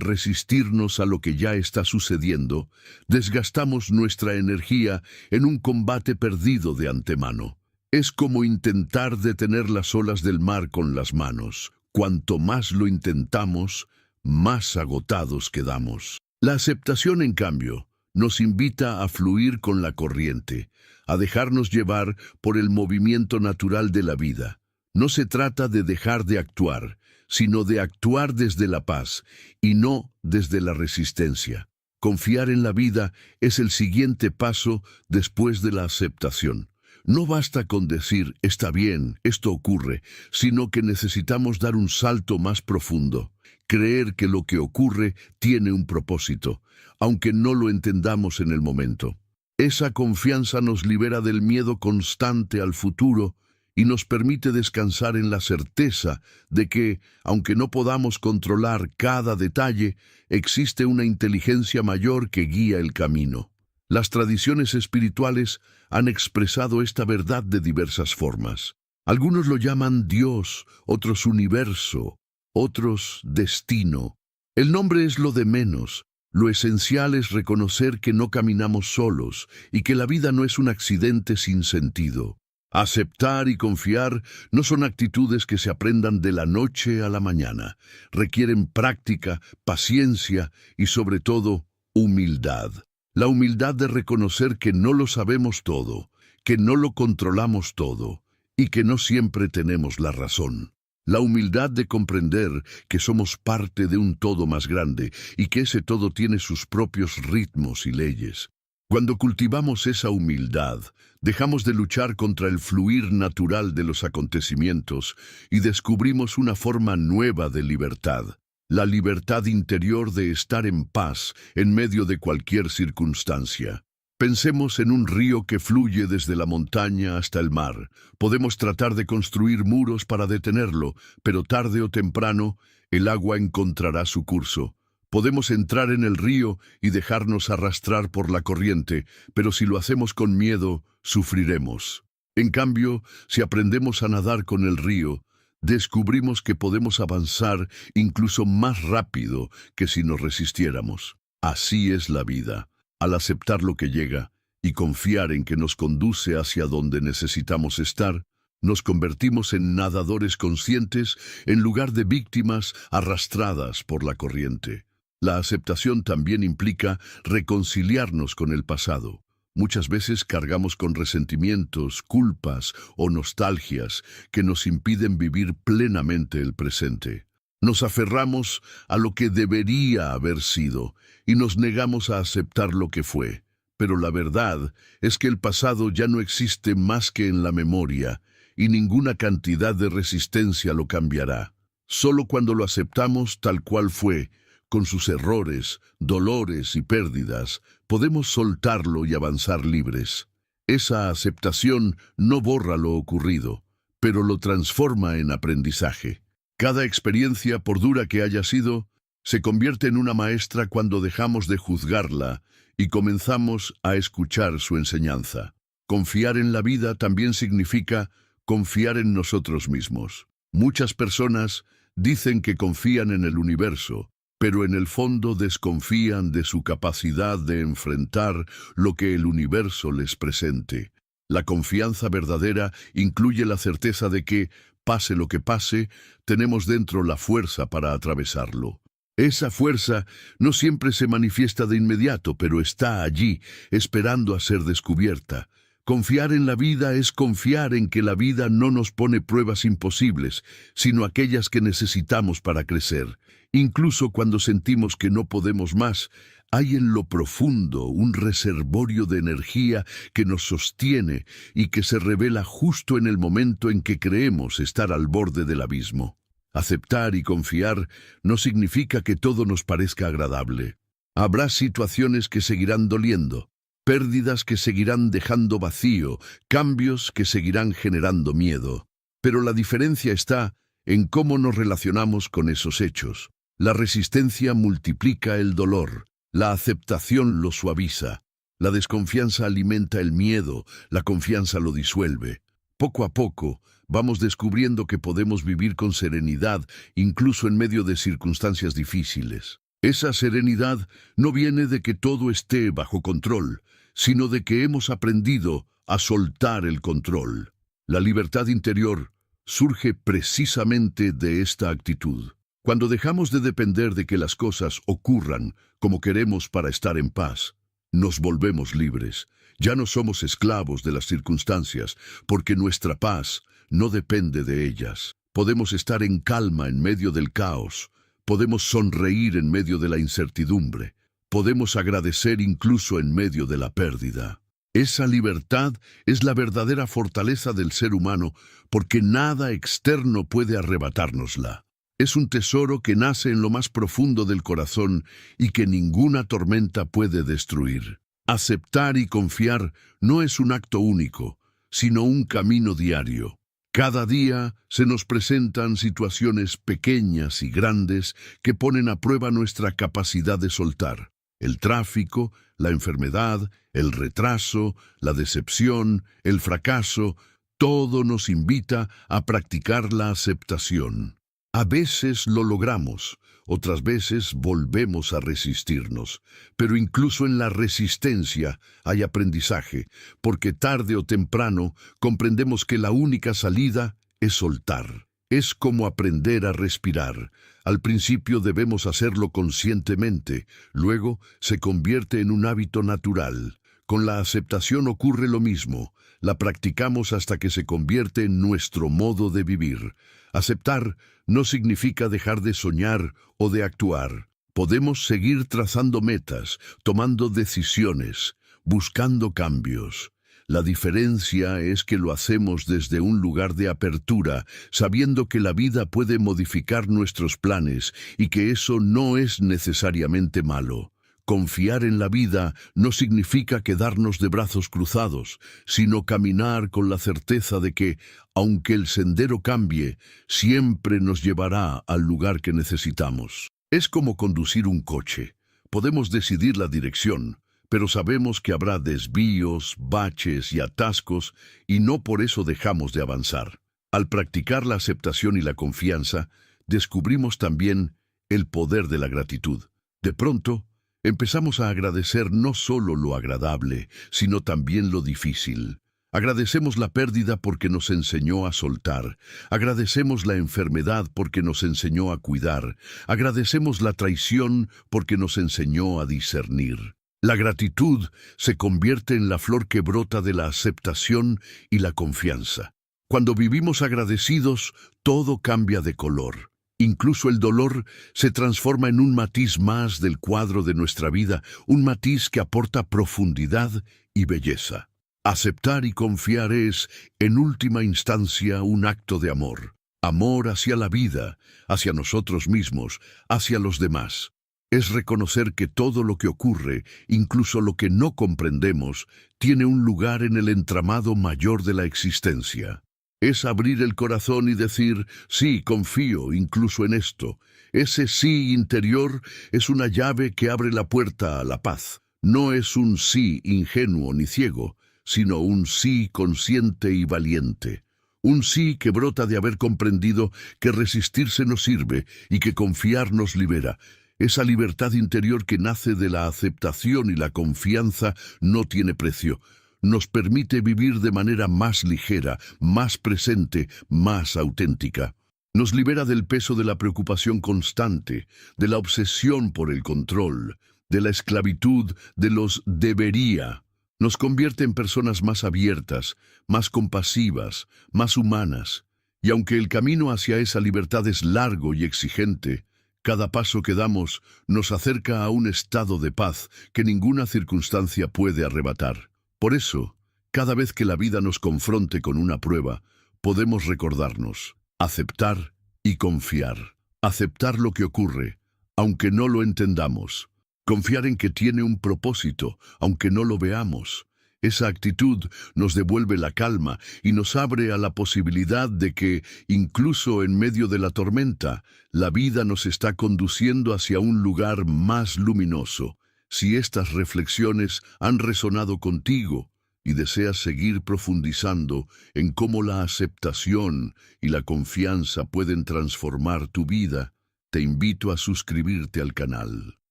Speaker 1: resistirnos a lo que ya está sucediendo, desgastamos nuestra energía en un combate perdido de antemano. Es como intentar detener las olas del mar con las manos. Cuanto más lo intentamos, más agotados quedamos. La aceptación, en cambio, nos invita a fluir con la corriente, a dejarnos llevar por el movimiento natural de la vida. No se trata de dejar de actuar, sino de actuar desde la paz y no desde la resistencia. Confiar en la vida es el siguiente paso después de la aceptación. No basta con decir, está bien, esto ocurre, sino que necesitamos dar un salto más profundo. Creer que lo que ocurre tiene un propósito, aunque no lo entendamos en el momento. Esa confianza nos libera del miedo constante al futuro y nos permite descansar en la certeza de que, aunque no podamos controlar cada detalle, existe una inteligencia mayor que guía el camino. Las tradiciones espirituales han expresado esta verdad de diversas formas. Algunos lo llaman Dios, otros universo, otros destino. El nombre es lo de menos. Lo esencial es reconocer que no caminamos solos y que la vida no es un accidente sin sentido. Aceptar y confiar no son actitudes que se aprendan de la noche a la mañana. Requieren práctica, paciencia y, sobre todo, humildad. La humildad de reconocer que no lo sabemos todo, que no lo controlamos todo y que no siempre tenemos la razón. La humildad de comprender que somos parte de un todo más grande y que ese todo tiene sus propios ritmos y leyes. Cuando cultivamos esa humildad, dejamos de luchar contra el fluir natural de los acontecimientos y descubrimos una forma nueva de libertad. La libertad interior de estar en paz en medio de cualquier circunstancia. Pensemos en un río que fluye desde la montaña hasta el mar. Podemos tratar de construir muros para detenerlo, pero tarde o temprano el agua encontrará su curso. Podemos entrar en el río y dejarnos arrastrar por la corriente, pero si lo hacemos con miedo, sufriremos. En cambio, si aprendemos a nadar con el río, descubrimos que podemos avanzar incluso más rápido que si nos resistiéramos. Así es la vida. Al aceptar lo que llega y confiar en que nos conduce hacia donde necesitamos estar, nos convertimos en nadadores conscientes en lugar de víctimas arrastradas por la corriente. La aceptación también implica reconciliarnos con el pasado. Muchas veces cargamos con resentimientos, culpas o nostalgias que nos impiden vivir plenamente el presente. Nos aferramos a lo que debería haber sido y nos negamos a aceptar lo que fue. Pero la verdad es que el pasado ya no existe más que en la memoria y ninguna cantidad de resistencia lo cambiará. Solo cuando lo aceptamos tal cual fue, con sus errores, dolores y pérdidas, podemos soltarlo y avanzar libres. Esa aceptación no borra lo ocurrido, pero lo transforma en aprendizaje. Cada experiencia, por dura que haya sido, se convierte en una maestra cuando dejamos de juzgarla y comenzamos a escuchar su enseñanza. Confiar en la vida también significa confiar en nosotros mismos. Muchas personas dicen que confían en el universo, pero en el fondo desconfían de su capacidad de enfrentar lo que el universo les presente. La confianza verdadera incluye la certeza de que, pase lo que pase, tenemos dentro la fuerza para atravesarlo. Esa fuerza no siempre se manifiesta de inmediato, pero está allí, esperando a ser descubierta. Confiar en la vida es confiar en que la vida no nos pone pruebas imposibles, sino aquellas que necesitamos para crecer. Incluso cuando sentimos que no podemos más, hay en lo profundo un reservorio de energía que nos sostiene y que se revela justo en el momento en que creemos estar al borde del abismo. Aceptar y confiar no significa que todo nos parezca agradable. Habrá situaciones que seguirán doliendo, pérdidas que seguirán dejando vacío, cambios que seguirán generando miedo. Pero la diferencia está en cómo nos relacionamos con esos hechos. La resistencia multiplica el dolor, la aceptación lo suaviza, la desconfianza alimenta el miedo, la confianza lo disuelve. Poco a poco, vamos descubriendo que podemos vivir con serenidad, incluso en medio de circunstancias difíciles. Esa serenidad no viene de que todo esté bajo control, sino de que hemos aprendido a soltar el control. La libertad interior surge precisamente de esta actitud. Cuando dejamos de depender de que las cosas ocurran como queremos para estar en paz, nos volvemos libres. Ya no somos esclavos de las circunstancias, porque nuestra paz no depende de ellas. Podemos estar en calma en medio del caos. Podemos sonreír en medio de la incertidumbre. Podemos agradecer incluso en medio de la pérdida. Esa libertad es la verdadera fortaleza del ser humano, porque nada externo puede arrebatárnosla. Es un tesoro que nace en lo más profundo del corazón y que ninguna tormenta puede destruir. Aceptar y confiar no es un acto único, sino un camino diario. Cada día se nos presentan situaciones pequeñas y grandes que ponen a prueba nuestra capacidad de soltar. El tráfico, la enfermedad, el retraso, la decepción, el fracaso, todo nos invita a practicar la aceptación. A veces lo logramos, otras veces volvemos a resistirnos, pero incluso en la resistencia hay aprendizaje, porque tarde o temprano comprendemos que la única salida es soltar. Es como aprender a respirar. Al principio debemos hacerlo conscientemente, luego se convierte en un hábito natural. Con la aceptación ocurre lo mismo. La practicamos hasta que se convierte en nuestro modo de vivir. Aceptar no significa dejar de soñar o de actuar. Podemos seguir trazando metas, tomando decisiones, buscando cambios. La diferencia es que lo hacemos desde un lugar de apertura, sabiendo que la vida puede modificar nuestros planes y que eso no es necesariamente malo. Confiar en la vida no significa quedarnos de brazos cruzados, sino caminar con la certeza de que, aunque el sendero cambie, siempre nos llevará al lugar que necesitamos. Es como conducir un coche. Podemos decidir la dirección, pero sabemos que habrá desvíos, baches y atascos, y no por eso dejamos de avanzar. Al practicar la aceptación y la confianza, descubrimos también el poder de la gratitud. De pronto, empezamos a agradecer no solo lo agradable, sino también lo difícil. Agradecemos la pérdida porque nos enseñó a soltar. Agradecemos la enfermedad porque nos enseñó a cuidar. Agradecemos la traición porque nos enseñó a discernir. La gratitud se convierte en la flor que brota de la aceptación y la confianza. Cuando vivimos agradecidos, todo cambia de color. Incluso el dolor se transforma en un matiz más del cuadro de nuestra vida, un matiz que aporta profundidad y belleza. Aceptar y confiar es, en última instancia, un acto de amor. Amor hacia la vida, hacia nosotros mismos, hacia los demás. Es reconocer que todo lo que ocurre, incluso lo que no comprendemos, tiene un lugar en el entramado mayor de la existencia. Es abrir el corazón y decir, sí, confío incluso en esto. Ese sí interior es una llave que abre la puerta a la paz. No es un sí ingenuo ni ciego, sino un sí consciente y valiente. Un sí que brota de haber comprendido que resistirse nos sirve y que confiar nos libera. Esa libertad interior que nace de la aceptación y la confianza no tiene precio. Nos permite vivir de manera más ligera, más presente, más auténtica. Nos libera del peso de la preocupación constante, de la obsesión por el control, de la esclavitud de los debería. Nos convierte en personas más abiertas, más compasivas, más humanas. Y aunque el camino hacia esa libertad es largo y exigente, cada paso que damos nos acerca a un estado de paz que ninguna circunstancia puede arrebatar. Por eso, cada vez que la vida nos confronte con una prueba, podemos recordarnos, aceptar y confiar. Aceptar lo que ocurre, aunque no lo entendamos. Confiar en que tiene un propósito, aunque no lo veamos. Esa actitud nos devuelve la calma y nos abre a la posibilidad de que, incluso en medio de la tormenta, la vida nos está conduciendo hacia un lugar más luminoso. Si estas reflexiones han resonado contigo, y deseas seguir profundizando en cómo la aceptación y la confianza pueden transformar tu vida, te invito a suscribirte al canal.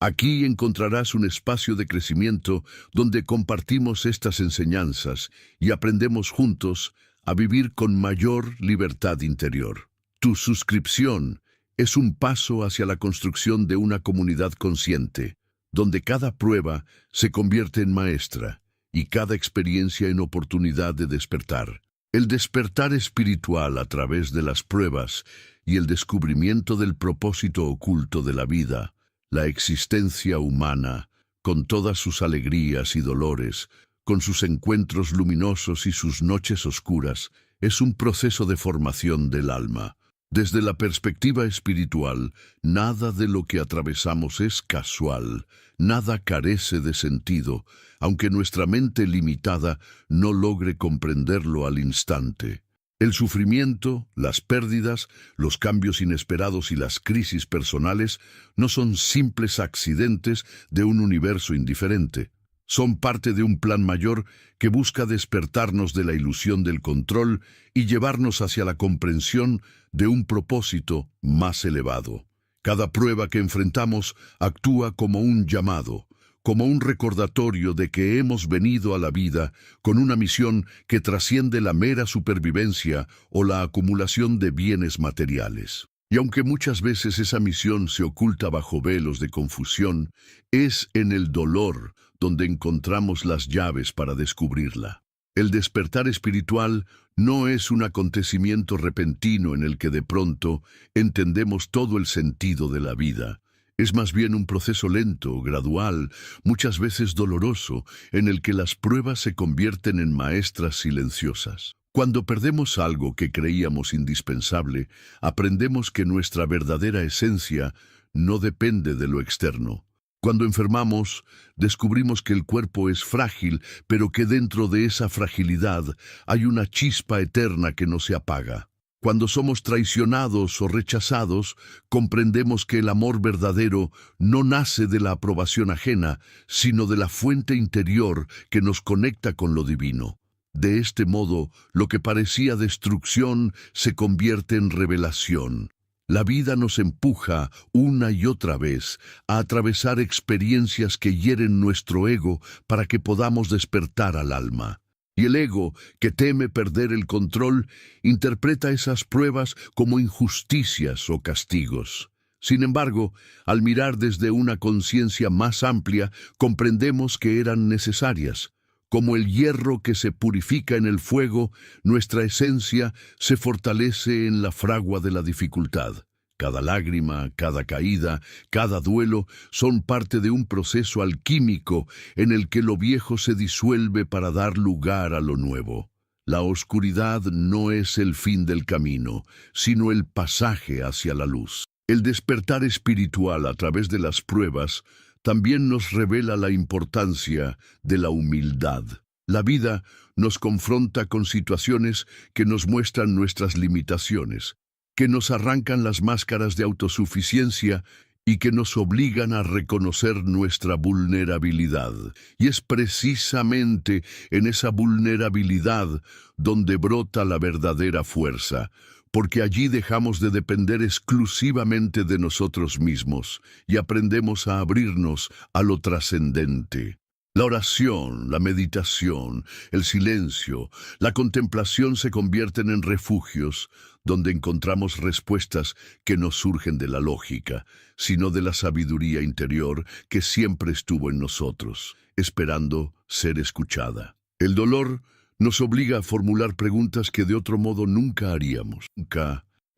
Speaker 1: Aquí encontrarás un espacio de crecimiento donde compartimos estas enseñanzas y aprendemos juntos a vivir con mayor libertad interior. Tu suscripción es un paso hacia la construcción de una comunidad consciente, donde cada prueba se convierte en maestra y cada experiencia en oportunidad de despertar. El despertar espiritual a través de las pruebas y el descubrimiento del propósito oculto de la vida, la existencia humana, con todas sus alegrías y dolores, con sus encuentros luminosos y sus noches oscuras, es un proceso de formación del alma. Desde la perspectiva espiritual, nada de lo que atravesamos es casual, nada carece de sentido, aunque nuestra mente limitada no logre comprenderlo al instante. El sufrimiento, las pérdidas, los cambios inesperados y las crisis personales no son simples accidentes de un universo indiferente. Son parte de un plan mayor que busca despertarnos de la ilusión del control y llevarnos hacia la comprensión de un propósito más elevado. Cada prueba que enfrentamos actúa como un llamado, como un recordatorio de que hemos venido a la vida con una misión que trasciende la mera supervivencia o la acumulación de bienes materiales. Y aunque muchas veces esa misión se oculta bajo velos de confusión, es en el dolor donde encontramos las llaves para descubrirla. El despertar espiritual no es un acontecimiento repentino en el que de pronto entendemos todo el sentido de la vida. Es más bien un proceso lento, gradual, muchas veces doloroso, en el que las pruebas se convierten en maestras silenciosas. Cuando perdemos algo que creíamos indispensable, aprendemos que nuestra verdadera esencia no depende de lo externo. Cuando enfermamos, descubrimos que el cuerpo es frágil, pero que dentro de esa fragilidad hay una chispa eterna que no se apaga. Cuando somos traicionados o rechazados, comprendemos que el amor verdadero no nace de la aprobación ajena, sino de la fuente interior que nos conecta con lo divino. De este modo, lo que parecía destrucción se convierte en revelación. La vida nos empuja una y otra vez a atravesar experiencias que hieren nuestro ego para que podamos despertar al alma. Y el ego, que teme perder el control, interpreta esas pruebas como injusticias o castigos. Sin embargo, al mirar desde una conciencia más amplia, comprendemos que eran necesarias. Como el hierro que se purifica en el fuego, nuestra esencia se fortalece en la fragua de la dificultad. Cada lágrima, cada caída, cada duelo son parte de un proceso alquímico en el que lo viejo se disuelve para dar lugar a lo nuevo. La oscuridad no es el fin del camino, sino el pasaje hacia la luz. El despertar espiritual a través de las pruebas también nos revela la importancia de la humildad. La vida nos confronta con situaciones que nos muestran nuestras limitaciones, que nos arrancan las máscaras de autosuficiencia y que nos obligan a reconocer nuestra vulnerabilidad. Y es precisamente en esa vulnerabilidad donde brota la verdadera fuerza, porque allí dejamos de depender exclusivamente de nosotros mismos y aprendemos a abrirnos a lo trascendente. La oración, la meditación, el silencio, la contemplación se convierten en refugios donde encontramos respuestas que no surgen de la lógica, sino de la sabiduría interior que siempre estuvo en nosotros, esperando ser escuchada. El dolor nos obliga a formular preguntas que de otro modo nunca haríamos.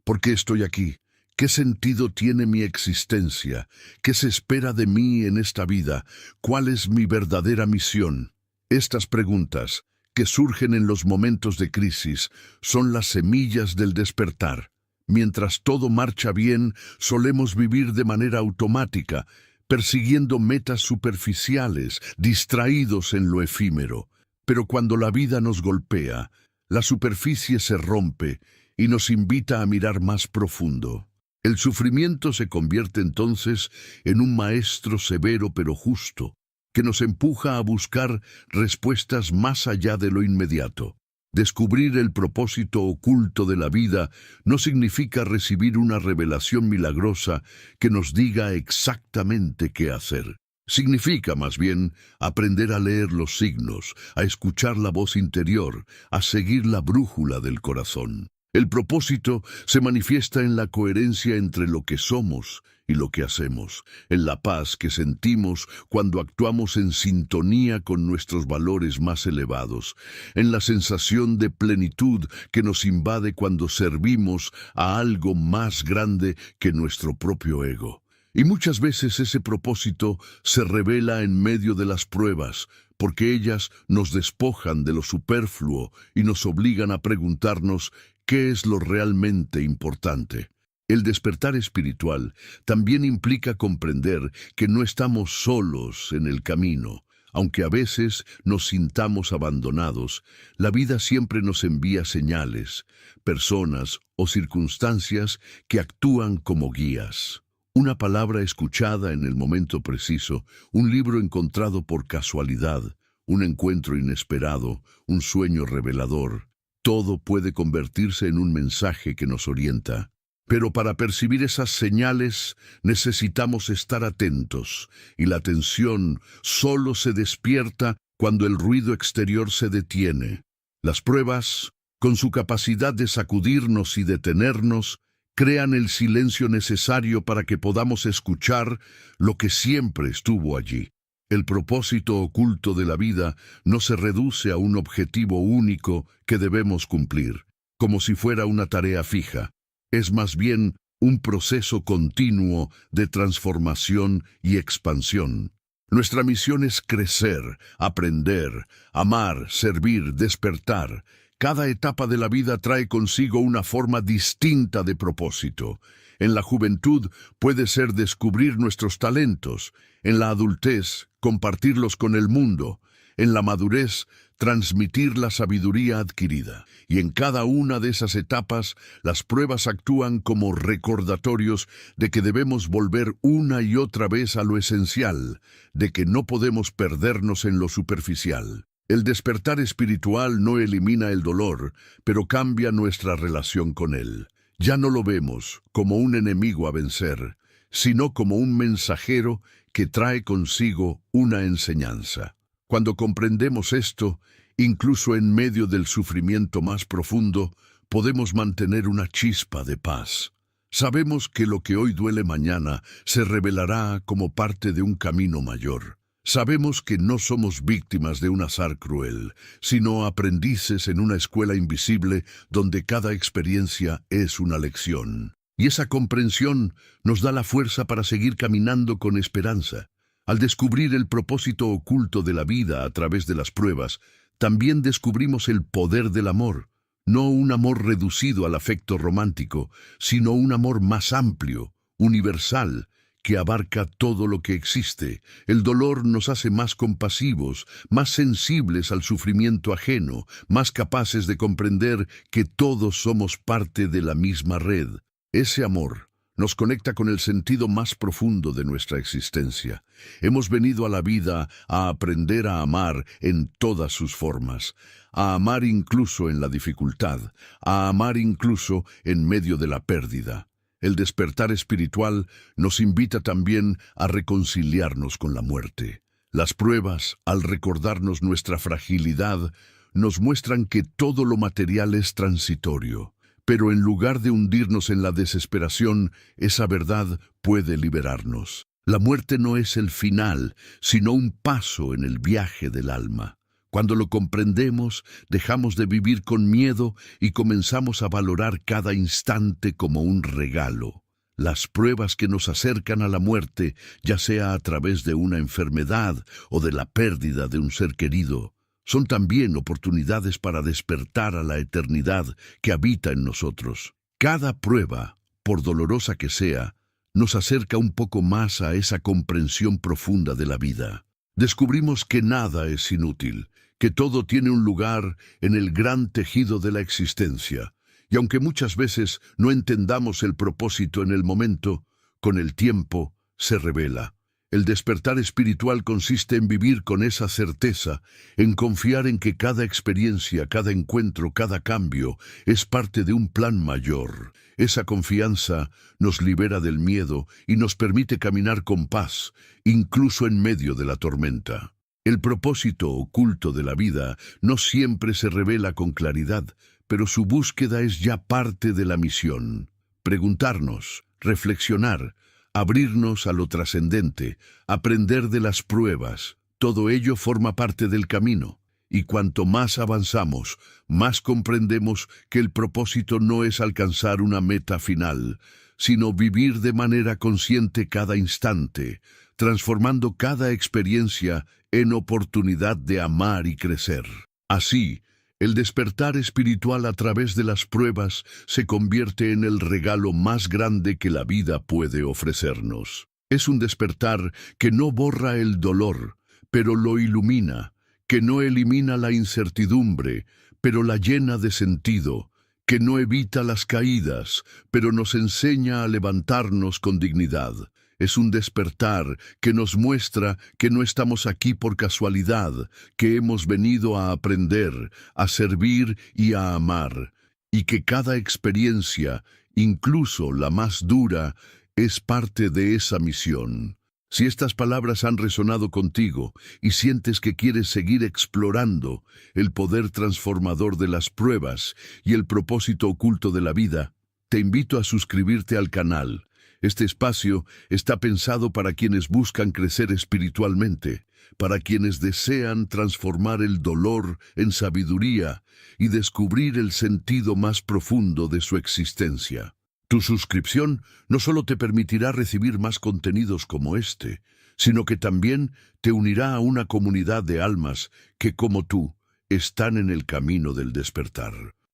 Speaker 1: ¿Por qué estoy aquí? ¿Qué sentido tiene mi existencia? ¿Qué se espera de mí en esta vida? ¿Cuál es mi verdadera misión? Estas preguntas, que surgen en los momentos de crisis, son las semillas del despertar. Mientras todo marcha bien, solemos vivir de manera automática, persiguiendo metas superficiales, distraídos en lo efímero. Pero cuando la vida nos golpea, la superficie se rompe y nos invita a mirar más profundo. El sufrimiento se convierte entonces en un maestro severo pero justo. que nos empuja a buscar respuestas más allá de lo inmediato. Descubrir el propósito oculto de la vida no significa recibir una revelación milagrosa que nos diga exactamente qué hacer. Significa, más bien, aprender a leer los signos, a escuchar la voz interior, a seguir la brújula del corazón. El propósito se manifiesta en la coherencia entre lo que somos y lo que hacemos, en la paz que sentimos cuando actuamos en sintonía con nuestros valores más elevados, en la sensación de plenitud que nos invade cuando servimos a algo más grande que nuestro propio ego. Y muchas veces ese propósito se revela en medio de las pruebas, porque ellas nos despojan de lo superfluo y nos obligan a preguntarnos qué es lo realmente importante. El despertar espiritual también implica comprender que no estamos solos en el camino. Aunque a veces nos sintamos abandonados, la vida siempre nos envía señales, personas o circunstancias que actúan como guías. Una palabra escuchada en el momento preciso, un libro encontrado por casualidad, un encuentro inesperado, un sueño revelador. Todo puede convertirse en un mensaje que nos orienta. Pero para percibir esas señales necesitamos estar atentos, y la atención solo se despierta cuando el ruido exterior se detiene. Las pruebas, con su capacidad de sacudirnos y detenernos, crean el silencio necesario para que podamos escuchar lo que siempre estuvo allí. El propósito oculto de la vida no se reduce a un objetivo único que debemos cumplir, como si fuera una tarea fija. Es más bien un proceso continuo de transformación y expansión. Nuestra misión es crecer, aprender, amar, servir, despertar. Cada etapa de la vida trae consigo una forma distinta de propósito. En la juventud puede ser descubrir nuestros talentos, en la adultez compartirlos con el mundo, en la madurez transmitir la sabiduría adquirida. Y en cada una de esas etapas, las pruebas actúan como recordatorios de que debemos volver una y otra vez a lo esencial, de que no podemos perdernos en lo superficial. El despertar espiritual no elimina el dolor, pero cambia nuestra relación con él. Ya no lo vemos como un enemigo a vencer, sino como un mensajero que trae consigo una enseñanza. Cuando comprendemos esto, incluso en medio del sufrimiento más profundo, podemos mantener una chispa de paz. Sabemos que lo que hoy duele mañana se revelará como parte de un camino mayor. Sabemos que no somos víctimas de un azar cruel, sino aprendices en una escuela invisible donde cada experiencia es una lección. Y esa comprensión nos da la fuerza para seguir caminando con esperanza. Al descubrir el propósito oculto de la vida a través de las pruebas, también descubrimos el poder del amor. No un amor reducido al afecto romántico, sino un amor más amplio, universal, que abarca todo lo que existe. El dolor nos hace más compasivos, más sensibles al sufrimiento ajeno, más capaces de comprender que todos somos parte de la misma red. Ese amor nos conecta con el sentido más profundo de nuestra existencia. Hemos venido a la vida a aprender a amar en todas sus formas, a amar incluso en la dificultad, a amar incluso en medio de la pérdida. El despertar espiritual nos invita también a reconciliarnos con la muerte. Las pruebas, al recordarnos nuestra fragilidad, nos muestran que todo lo material es transitorio. Pero en lugar de hundirnos en la desesperación, esa verdad puede liberarnos. La muerte no es el final, sino un paso en el viaje del alma. Cuando lo comprendemos, dejamos de vivir con miedo y comenzamos a valorar cada instante como un regalo. Las pruebas que nos acercan a la muerte, ya sea a través de una enfermedad o de la pérdida de un ser querido, son también oportunidades para despertar a la eternidad que habita en nosotros. Cada prueba, por dolorosa que sea, nos acerca un poco más a esa comprensión profunda de la vida. Descubrimos que nada es inútil, que todo tiene un lugar en el gran tejido de la existencia, y aunque muchas veces no entendamos el propósito en el momento, con el tiempo se revela. El despertar espiritual consiste en vivir con esa certeza, en confiar en que cada experiencia, cada encuentro, cada cambio es parte de un plan mayor. Esa confianza nos libera del miedo y nos permite caminar con paz, incluso en medio de la tormenta. El propósito oculto de la vida no siempre se revela con claridad, pero su búsqueda es ya parte de la misión. Preguntarnos, reflexionar, abrirnos a lo trascendente, aprender de las pruebas, todo ello forma parte del camino. Y cuanto más avanzamos, más comprendemos que el propósito no es alcanzar una meta final, sino vivir de manera consciente cada instante, transformando cada experiencia en oportunidad de amar y crecer. Así, el despertar espiritual a través de las pruebas se convierte en el regalo más grande que la vida puede ofrecernos. Es un despertar que no borra el dolor, pero lo ilumina, que no elimina la incertidumbre, pero la llena de sentido, que no evita las caídas, pero nos enseña a levantarnos con dignidad. Es un despertar que nos muestra que no estamos aquí por casualidad, que hemos venido a aprender, a servir y a amar, y que cada experiencia, incluso la más dura, es parte de esa misión. Si estas palabras han resonado contigo y sientes que quieres seguir explorando el poder transformador de las pruebas y el propósito oculto de la vida, te invito a suscribirte al canal. Este espacio está pensado para quienes buscan crecer espiritualmente, para quienes desean transformar el dolor en sabiduría y descubrir el sentido más profundo de su existencia. Tu suscripción no solo te permitirá recibir más contenidos como este, sino que también te unirá a una comunidad de almas que, como tú, están en el camino del despertar.